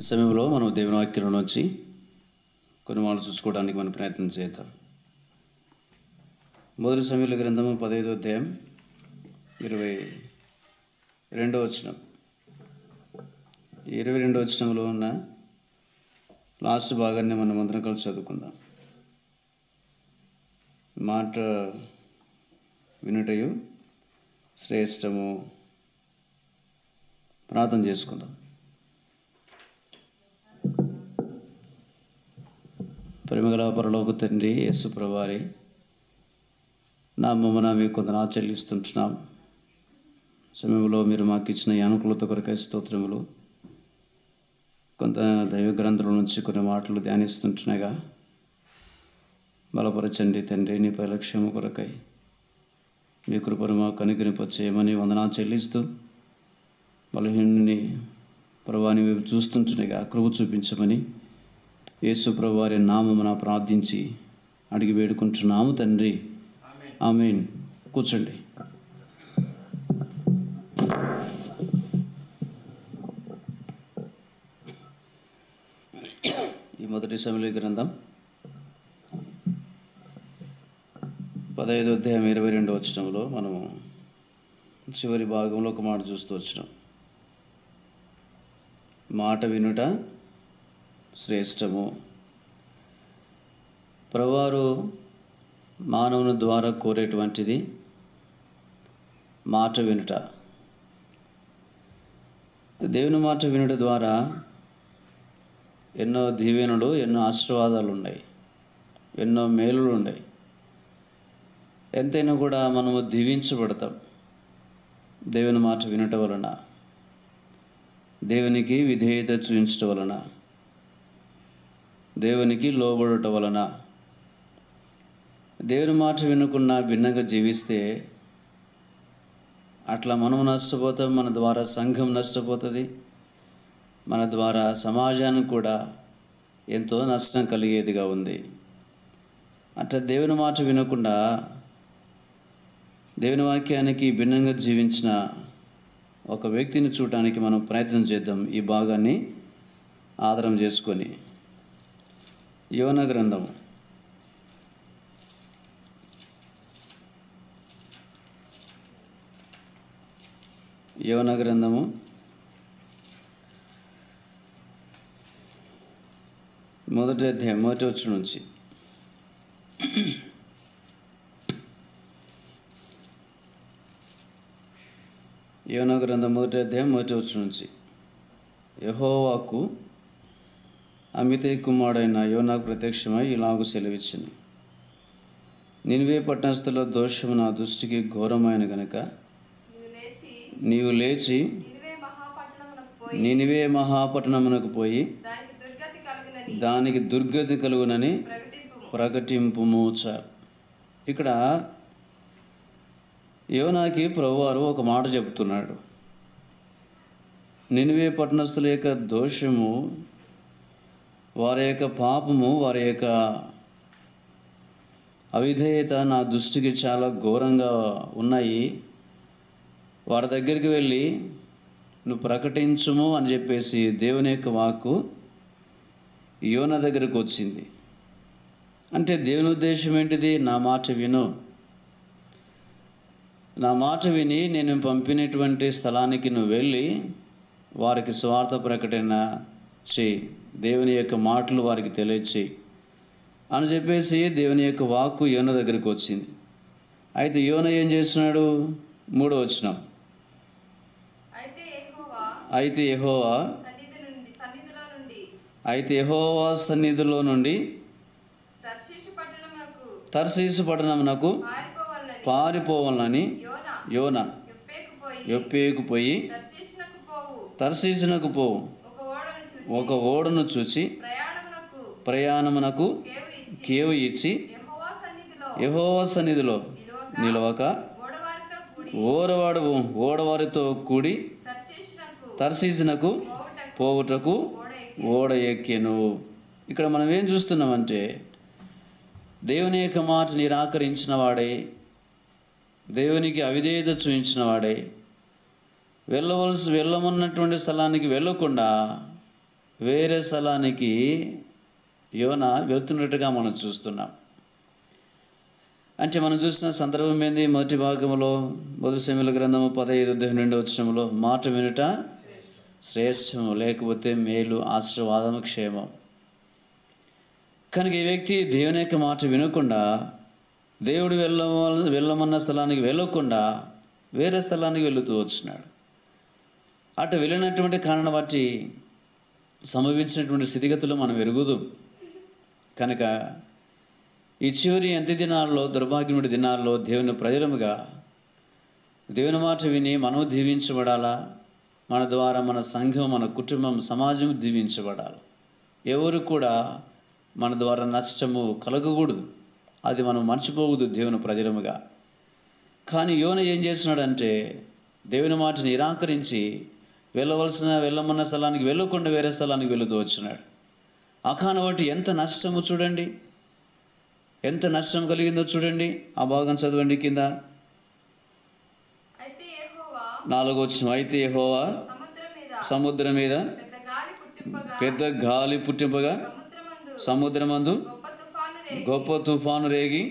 ఈ సమయంలో మనం దేవుని వాక్యం నుంచి కొన్ని మాటలు చూసుకోవడానికి మనం ప్రయత్నం చేద్దాం. మొదటి సమయంలో గ్రంథము 15వ అధ్యాయం 22వ వచనం. 22వ వచనంలో ఉన్న లాస్ట్ భాగాన్ని మనం అందరం కలిసి చదువుకుందాం. మాట వినుటయు శ్రేష్టము. ప్రార్థన చేసుకుందాం. ప్రేమగల పరలోక తండ్రి యేసు ప్రభువారి నామమున మీకు కొందరు చెల్లిస్తుంటున్నాం. సమయంలో మీరు మాకు ఇచ్చిన యానుకూలత కొరకై స్తోత్రములు. కొంత దైవ గ్రంథాల నుంచి కొన్ని మాటలు ధ్యానిస్తుంటున్నాగా బలపరచండి తండ్రి. నీ పరిలక్ష్యము కొరకై మీ కృపను మాకు కనుగొనిపచేయమని వందనాలు చెల్లిస్తూ, బలహీనుని ప్రభువాని వైపు చూస్తుంటున్నాగా కృప చూపించమని యేసు ప్రభువారి నామమున ప్రార్థించి అడిగి వేడుకుంటున్నాము తండ్రి. ఆమేన్. కూర్చోండి. ఈ మొదటి సమయంలో గ్రంథం 15వ అధ్యాయం 22వ వచనంలో మనము చివరి భాగంలో ఒక మాట చూస్తూ వచ్చినాం. మాట వినుట శ్రేష్టము. ప్రభువారు మానవుని ద్వారా కోరేటువంటిది మాట వినుట. దేవుని మాట వినుట ద్వారా ఎన్నో దీవెనలు, ఎన్నో ఆశీర్వాదాలు ఉన్నాయి, ఎన్నో మేలులు ఉన్నాయి. ఎంతైనా కూడా మనము దీవించబడతాం దేవుని మాట వినటం వలన, దేవునికి విధేయత చూపించటం వలన, దేవునికి లోబడటం వలన. దేవుని మాట వినకుండా భిన్నంగా జీవిస్తే అట్లా మనము నష్టపోతాం, మన ద్వారా సంఘం నష్టపోతుంది, మన ద్వారా సమాజానికి కూడా ఎంతో నష్టం కలిగేదిగా ఉంది. అట్లా దేవుని మాట వినకుండా దేవుని వాక్యానికి భిన్నంగా జీవించిన ఒక వ్యక్తిని చూడటానికి మనం ప్రయత్నం చేద్దాం. ఈ భాగాన్ని ఆధారం చేసుకొని యోనా గ్రంథము 1వ అధ్యాయం 1వ వచనం నుంచి. యోనా గ్రంథం 1వ అధ్యాయం 1వ వచనం నుంచి. యెహోవాకు అమిత్తయి కుమారుడైన యోనాకు ప్రత్యక్షమై ఇలాగు సెలవిచ్చెను. నినివే పట్టణస్థుల దోషము నా దృష్టికి ఘోరమైన గనుక నీవు లేచి నినివే మహాపట్టణమునకు పోయి దానికి దుర్గతి కలుగునని ప్రకటింపుము. ఇక్కడ యోనాకి ప్రభువారు ఒక మాట చెబుతున్నాడు. నినివే పట్టణస్థుల యొక్క దోషము, వారి యొక్క పాపము, వారి యొక్క అవిధేయత నా దృష్టికి చాలా ఘోరంగా ఉన్నాయి. వారి దగ్గరికి వెళ్ళి నువ్వు ప్రకటించుము అని చెప్పేసి దేవుని యొక్క వాక్కు యోనా దగ్గరకు వచ్చింది. అంటే దేవుని ఉద్దేశం ఏంటిది? నా మాట విను, నా మాట విని నేను పంపినటువంటి స్థలానికి నువ్వు వెళ్ళి వారికి స్వార్థ ప్రకటన చేయి, దేవుని యొక్క మాటలు వారికి తెలియచేయి అని చెప్పేసి దేవుని యొక్క వాక్కు యోనా దగ్గరికి వచ్చింది. అయితే యోనా ఏం చేస్తున్నాడు? 3వ వచనం. అయితే యెహోవా సన్నిధిలో నుండి తర్షీషు పట్టణమునకు పారిపోవాలని యోనా యొప్పేకు పోయి తర్షీషునకు పోవు ఒక ఓడను చూచి ప్రయాణమునకు కేవు ఇచ్చి యెహోవా సన్నిధిలో నిలవక ఓడవారితో కూడి తర్షీషునకు పోవుటకు ఓడ ఎక్కెను. ఇక్కడ మనం ఏం చూస్తున్నామంటే దేవుని యొక్క మాట నిరాకరించిన వాడే, దేవునికి అవిధేయత చూపించిన వాడే, వెళ్ళమన్నటువంటి స్థలానికి వెళ్ళకుండా వేరే స్థలానికి యోన వెళ్తున్నట్టుగా మనం చూస్తున్నాం. అంటే మనం చూసిన సందర్భం ఏంది? మొదటి భాగంలో మొదటి సమూయేలు గ్రంథము 15:2 మాట వినుట శ్రేష్టము, లేకపోతే మేలు, ఆశీర్వాదము, క్షేమం. కనుక ఈ వ్యక్తి దేవుని యొక్క మాట వినకుండా, దేవుడు వెళ్ళమన్న స్థలానికి వెళ్ళకుండా వేరే స్థలానికి వెళుతూ వచ్చినాడు. అటు వెళ్ళినటువంటి కారణం బట్టి సంభవించినటువంటి స్థితిగతులు మనం ఎరుగుదు. కనుక ఈ చివరి అంత్య దినాల్లో, దుర్భాగ్యముడి దినాల్లో దేవుని ప్రజలముగా దేవుని మాట విని మనము దీవించబడాలా. మన ద్వారా మన సంఘం, మన కుటుంబం, సమాజం దీవించబడాలి. ఎవరు కూడా మన ద్వారా నష్టము కలగకూడదు. అది మనం మర్చిపోకూడదు దేవుని ప్రజలముగా. కానీ యోన ఏం చేస్తున్నాడంటే దేవుని మాట నిరాకరించి వెళ్ళమన్న స్థలానికి వెళ్ళకుండా వేరే స్థలానికి వెళుతూ వచ్చినాడు. అకాన బట్టి ఎంత నష్టము చూడండి, ఎంత నష్టం కలిగిందో చూడండి. ఆ భాగం చదవండి కింద 4వ వచనం. అయితే యెహోవా సముద్రం మీద పెద్ద గాలి పుట్టింపగా సముద్రమందు గొప్ప తుఫాను రేగి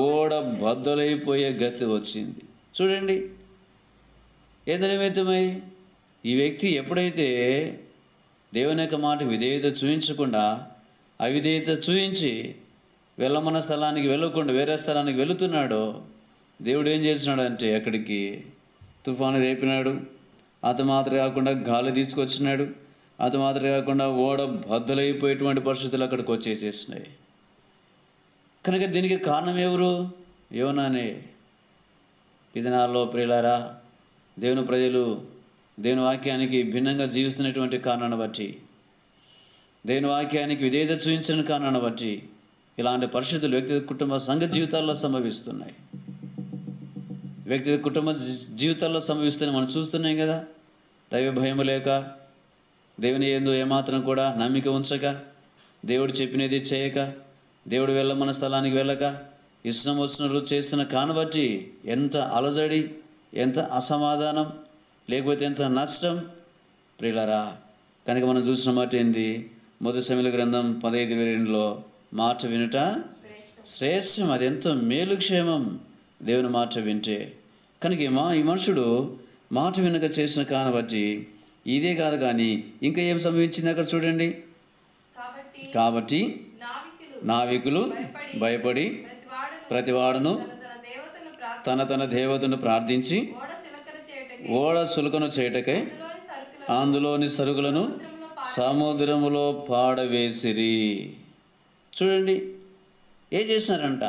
ఓడ బద్దలైపోయే గతి వచ్చింది. చూడండి ఏది నిమిత్తమై? ఈ వ్యక్తి ఎప్పుడైతే దేవుని యొక్క మాట విధేయత చూపించకుండా అవిధేయత చూపించి వెళ్ళమన్న స్థలానికి వెళ్ళకుండా వేరే స్థలానికి వెళుతున్నాడో, దేవుడు ఏం చేసినాడు అంటే అక్కడికి తుఫాను రేపినాడు. అత మాత్రం కాకుండా గాలి తీసుకొచ్చినాడు. అత మాత్రం కాకుండా ఓడ బద్దలైపోయేటువంటి పరిస్థితులు అక్కడికి వచ్చేసేసినాయి. కనుక దీనికి కారణం ఎవరు? యోనానే. ఈ దినాల్లో ప్రియులారా, దేవుని ప్రజలు దేవుని వాక్యానికి భిన్నంగా జీవిస్తున్నటువంటి కారణాన్ని బట్టి, దేవుని వాక్యానికి విధేయత చూపించిన కారణాన్ని బట్టి ఇలాంటి పరిస్థితులు వ్యక్తిగత కుటుంబ సంఘ జీవితాల్లో సంభవిస్తున్నాయి. వ్యక్తిగత కుటుంబ జీవితాల్లో సంభవిస్తున్నాయి. మనం చూస్తున్నాం కదా. దైవ భయం లేక, దేవుని యందు ఏమాత్రం కూడా నమ్మిక ఉంచక, దేవుడు చెప్పినది చేయక, దేవుడు వెళ్ళమన్న స్థలానికి వెళ్ళక, ఇష్టం వచ్చినట్లు చేస్తున్న కానబట్టి ఎంత అలజడి, ఎంత అసమాధానం, లేకపోతే ఎంత నష్టం ప్రియులారా. కనుక మనం చూసిన మాట ఏంది? మొదటి సమూయేలు గ్రంథం 15:22 మాట వినుట శ్రేష్టం, అది ఎంతో మేలు, క్షేమం దేవుని మాట వింటే. కనుక ఈ మనుషుడు మాట వినక చేసిన కానబట్టి ఇదే కాదు, కానీ ఇంకా ఏం సంభవించింది అక్కడ చూడండి. కాబట్టి నావికులు భయపడి ప్రతివాడును తన దేవతను ప్రార్థించి ఓడ సులుకను చేయటకై అందులోని సరుకులను సముద్రములో పాడవేసిరి. చూడండి ఏం చేసినారంట?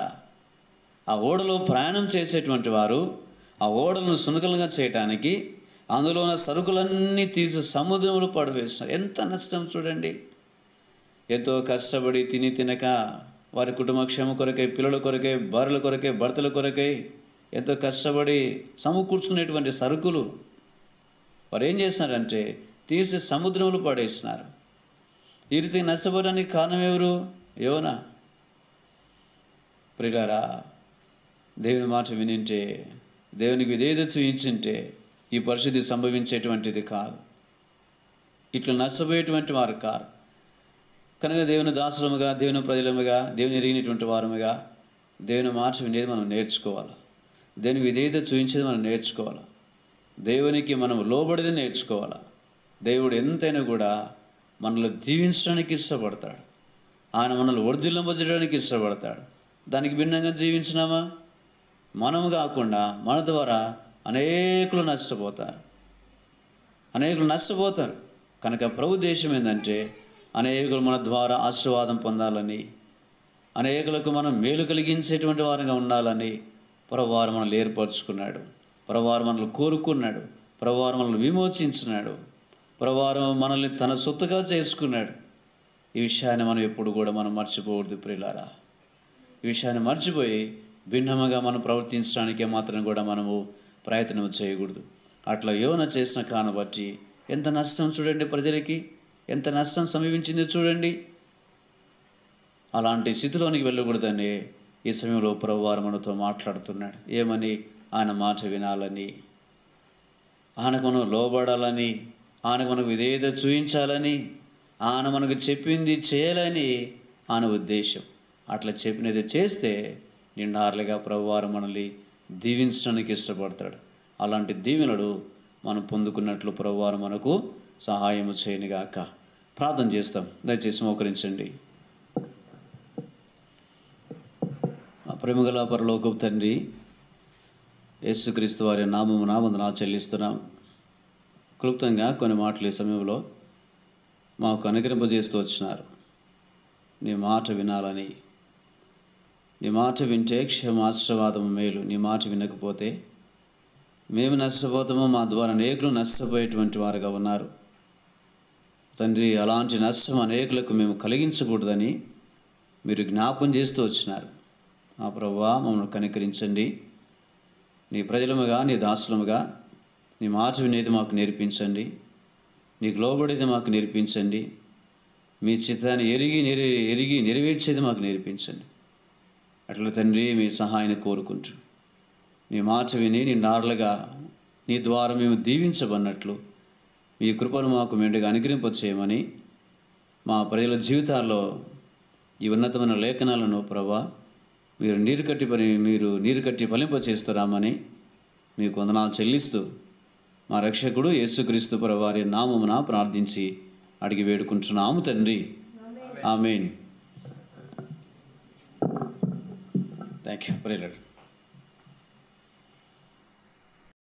ఆ ఓడలో ప్రయాణం చేసేటువంటి వారు ఆ ఓడలను సునకలుగా చేయటానికి అందులో ఉన్న సరుకులన్నీ తీసి సముద్రంలో పడవేస్తున్నారు. ఎంత నష్టం చూడండి. ఎంతో కష్టపడి తిని తినక వారి కుటుంబ క్షేమ కొరకై, పిల్లల కొరకై, భార్యల కొరకై, భర్తల కొరకై ఎంతో కష్టపడి సమకూర్చుకునేటువంటి సరుకులు వారు ఏం చేస్తున్నారంటే తీసి సముద్రంలో పడేస్తున్నారు. ఈ రీతి నష్టపోవడానికి కారణం ఎవరు? యోనా. ప్రియులారా, దేవుని మాట వినింటే, దేవునికి విధేయత చూయించింటే ఈ పరిస్థితి సంభవించేటువంటిది కాదు. ఇట్లా నష్టపోయేటువంటి వారు కారు. కనుక దేవుని దాసులముగా, దేవుని ప్రజలముగా, దేవుని ఎరిగినటువంటి వారముగా దేవుని మాట వినేది మనం నేర్చుకోవాలి. దేవుని విధేయత చూపించేది మనం నేర్చుకోవాలి. దేవునికి మనం లోబడిది నేర్చుకోవాలి. దేవుడు ఎంతైనా కూడా మనల్ని దీవించడానికి ఇష్టపడతాడు. ఆయన మనల్ని వర్ధిల్లింపజేయడానికి ఇష్టపడతాడు. దానికి భిన్నంగా జీవించినామా? మనము కాకుండా మన ద్వారా అనేకులు నష్టపోతారు. కనుక ప్రభు దేశం ఏంటంటే అనేకులు మన ద్వారా ఆశీర్వాదం పొందాలని, అనేకులకు మనం మేలు కలిగించేటువంటి వారంగా ఉండాలని ప్రభువారు మనల్ని ఏర్పరచుకున్నాడు. ప్రభువారు మనల్ని కోరుకున్నాడు. ప్రభువారు మనల్ని విమోచించినాడు. ప్రభువారు మనల్ని తన సొత్తుగా చేసుకున్నాడు. ఈ విషయాన్ని మనం ఎప్పుడు కూడా మనం మర్చిపోకూడదు ప్రియులారా. ఈ విషయాన్ని మర్చిపోయి భిన్నముగా మనం ప్రవర్తించడానికి మాత్రం కూడా మనము ప్రయత్నం చేయకూడదు. అట్లా యోన చేసిన కానబట్టి ఎంత నష్టం చూడండి, ప్రజలకి ఎంత నష్టం సంభవించిందో చూడండి. అలాంటి స్థితిలోనికి వెళ్ళకూడదని ఈ సమయంలో ప్రభువారు మనతో మాట్లాడుతున్నాడు. ఏమని? ఆయన మాట వినాలని, ఆయనకు మనం లోబడాలని, ఆయనకు మనకు విధేయత చూపించాలని, ఆయన మనకు చెప్పింది చేయాలని ఆయన ఉద్దేశం. అట్లా చెప్పినది చేస్తే నిండార్లుగా ప్రభువారు మనల్ని దీవించడానికి ఇష్టపడతాడు. అలాంటి దీవెనలు మనం పొందుకున్నట్లు ప్రభువారు మనకు సహాయము చేయనుగాక. ప్రార్థన చేస్తాం. దయచేసి మోకరించండి. ప్రేమగల పరలోకపు తండ్రి, యేసుక్రీస్తు వారి నామమున వందనాలు చెల్లిస్తున్నాం. క్లుప్తంగా కొన్ని మాటలు ఈ సమయంలో మాకు అనుగ్రహింపజేస్తూ వచ్చినారు. నీ మాట వినాలని, నీ మాట వింటే క్షేమాశీర్వాదము మేలు, నీ మాట వినకపోతే మేము నష్టపోతాము, మా ద్వారా అనేకులు నష్టపోయేటువంటి వారుగా ఉన్నారు తండ్రి. అలాంటి నష్టం అనేకులకు మేము కలిగించకూడదని మీరు జ్ఞాపకం చేస్తూ వచ్చినారు. ఆ ప్రభువా, మమ్మల్ని కనికరించండి. నీ ప్రజలముగా, నీ దాసులముగా నీ మాట వినేది మాకు నేర్పించండి. నీకు లోబడేది మాకు నేర్పించండి. మీ చిత్తాన్ని ఎరిగి నెరవేర్చేది మాకు నేర్పించండి. అట్లా తండ్రి మీ సహాయాన్ని కోరుకుంటూ నీ మాట విని నిండార్లుగా నీ ద్వారా మేము దీవించబడినట్లు మీ కృపను మాకు మెండుగా అనుగ్రహింపచేయమని, మా ప్రజల జీవితాల్లో ఈ ఉన్నతమైన లేఖనాలను ప్రభా మీరు నీరు కట్టి ఫలింపచేస్తున్నామని మీకు వందనాలు చెల్లిస్తూ మా రక్షకుడు యేసుక్రీస్తు ప్రభువారి నామమున ప్రార్థించి అడిగి వేడుకుంటున్నాము తండ్రి. ఆమేన్. Thank you.